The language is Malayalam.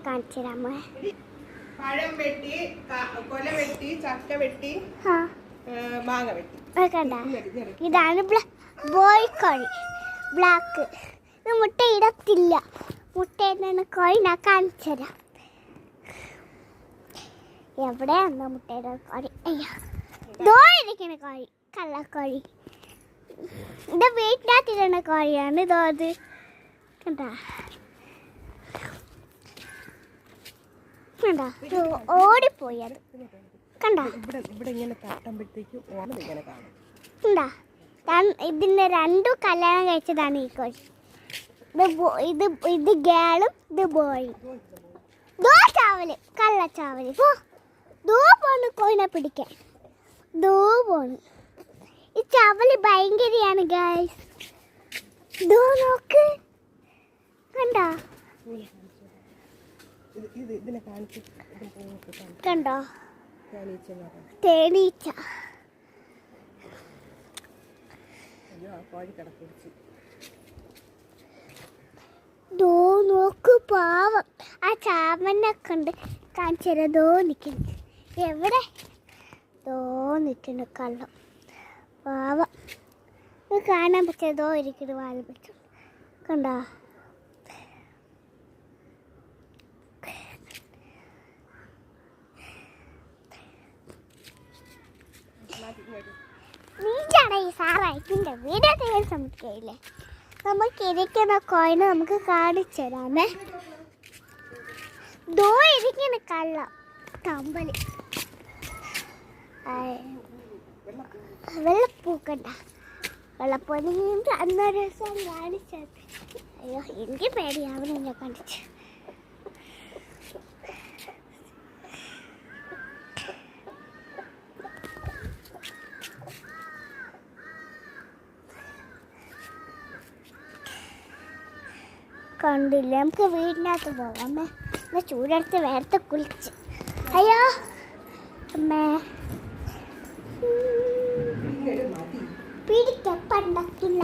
കാണിച്ചു തരാമോ? പഴം വെട്ടി, കൊല വെട്ടി, ചക്ക വെട്ടി, മാങ്ങ വെട്ടി. ഇതാണ് ബോയ് കോഴി, ബ്ലാക്ക്. ഇത് മുട്ട ഇടത്തില്ല. മുട്ട ഇടുന്ന കോഴി ഞാൻ കാണിച്ചു തരാം. എവിടെയാണോ മുട്ടയുടെ കോഴി? അയ്യോ, ഇരിക്കുന്ന കോഴി, കള്ളക്കോഴി. ഇത് വീട്ടിനകത്തിരുന്ന കോഴിയാണ്. ഇതോ അത് കണ്ടാ ഓടിപ്പോയി. അത് കണ്ടാ ഇതിന്റെ രണ്ടും കല്യാണം കഴിച്ചതാണ് ഈ കോഴി. ഇത് ഗേളും ഇത് ബോയും. ചാവല്, കള്ളച്ചാവല്. പോണ് കോഴിനെ പിടിക്കാൻ. പോണ്. ഈ ചവല് ഭയങ്കരയാണ് ഗൈസ്. നോക്ക്, കണ്ടോ? കണ്ടോ? തേനീച്ച. നോക്ക്, പാവം. ആ ചാമനൊക്കെ ഉണ്ട്. കാണിച്ചോ നിൽക്കുന്നു. എവിടെ? നിൽക്കുന്നു കള്ളം. പാവം. കാണാൻ പറ്റതോ ഇരിക്കുന്നു. വാല് പറ്റും. കണ്ടോ? നീച്ചാണ് ഈ സാറായിട്ടിൻ്റെ വീഡിയോ ചെയ്യാൻ ശ്രമിക്കുകയില്ലേ? നമുക്ക് ഇരിക്കുന്ന കോയിന് നമുക്ക് കാണിച്ചു തരാമേ. ഇരിക്കുന്ന കള്ളം കമ്പല്. വെള്ളപ്പൂക്കണ്ട, വെള്ളപ്പൂനി അന്നൊരു ദിവസം കാണിച്ചത്. അയ്യോ, എനിക്ക് പേടിയാവണം ഞാൻ കാണിച്ചു. കണ്ടില്ല. നമുക്ക് വീടിനകത്ത് പോകാമേ. ചൂടെടുത്ത് വേർത്ത് കുളിച്ച്. അയ്യോ അമ്മേ, പിടിക്കപ്പണ്ടാക്കില്ല.